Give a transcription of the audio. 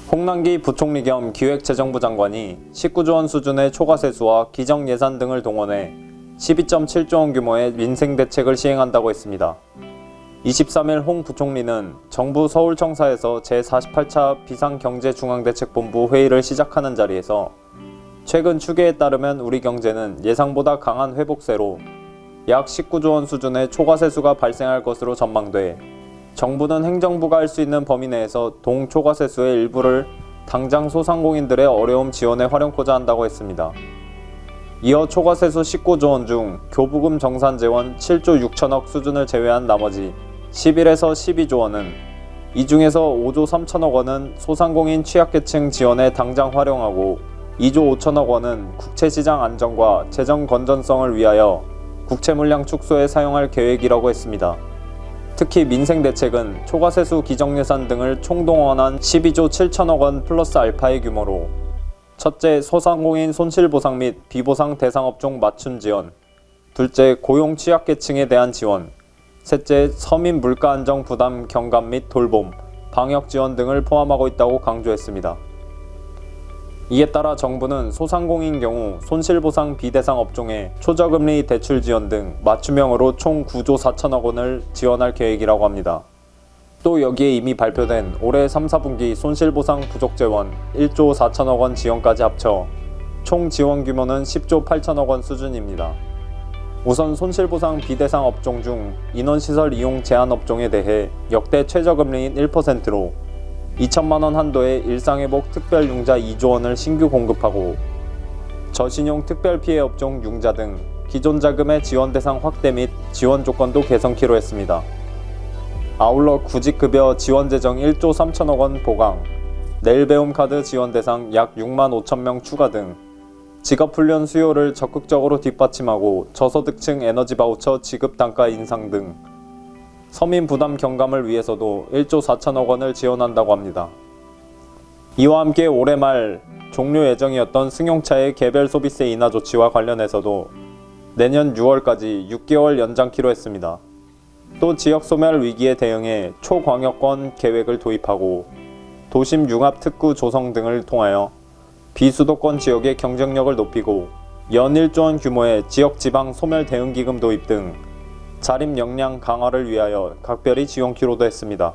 홍남기 부총리 겸 기획재정부 장관이 19조 원 수준의 초과세수와 기정예산 등을 동원해 12.7조 원 규모의 민생대책을 시행한다고 했습니다. 23일 홍 부총리는 정부 서울청사에서 제48차 비상경제중앙대책본부 회의를 시작하는 자리에서 최근 추계에 따르면 우리 경제는 예상보다 강한 회복세로 약 19조 원 수준의 초과세수가 발생할 것으로 전망돼 정부는 행정부가 할 수 있는 범위 내에서 동초과세수의 일부를 당장 소상공인들의 어려움 지원에 활용코자 한다고 했습니다. 이어 초과세수 19조 원 중 교부금 정산 재원 7조 6천억 수준을 제외한 나머지 11에서 12조 원은 이 중에서 5조 3천억 원은 소상공인 취약계층 지원에 당장 활용하고 2조 5천억 원은 국채시장 안정과 재정 건전성을 위하여 국채 물량 축소에 사용할 계획이라고 했습니다. 특히 민생대책은 초과세수 기정예산 등을 총동원한 12조 7천억 원 플러스 알파의 규모로 첫째, 소상공인 손실보상 및 비보상 대상업종 맞춤 지원, 둘째, 고용 취약계층에 대한 지원, 셋째, 서민 물가 안정 부담 경감 및 돌봄, 방역 지원 등을 포함하고 있다고 강조했습니다. 이에 따라 정부는 소상공인 경우 손실보상 비대상 업종에 초저금리 대출 지원 등 맞춤형으로 총 9조 4천억 원을 지원할 계획이라고 합니다. 또 여기에 이미 발표된 올해 3, 4분기 손실보상 부족재원 1조 4천억 원 지원까지 합쳐 총 지원 규모는 10조 8천억 원 수준입니다. 우선 손실보상 비대상 업종 중 인원시설 이용 제한 업종에 대해 역대 최저금리인 1%로 2천만 원 한도의 일상회복 특별융자 2조 원을 신규 공급하고 저신용 특별피해 업종 융자 등 기존 자금의 지원 대상 확대 및 지원 조건도 개선키로 했습니다. 아울러 구직급여 지원 재정 1조 3천억 원 보강, 내일배움 카드 지원 대상 약 6만 5천 명 추가 등 직업훈련 수요를 적극적으로 뒷받침하고 저소득층 에너지 바우처 지급 단가 인상 등 서민 부담 경감을 위해서도 1조 4천억 원을 지원한다고 합니다. 이와 함께 올해 말 종료 예정이었던 승용차의 개별 소비세 인하 조치와 관련해서도 내년 6월까지 6개월 연장키로 했습니다. 또 지역 소멸 위기에 대응해 초광역권 계획을 도입하고 도심 융합 특구 조성 등을 통하여 비수도권 지역의 경쟁력을 높이고 연 1조 원 규모의 지역 지방 소멸 대응 기금 도입 등 자립 역량 강화를 위하여 각별히 지원키로도 했습니다.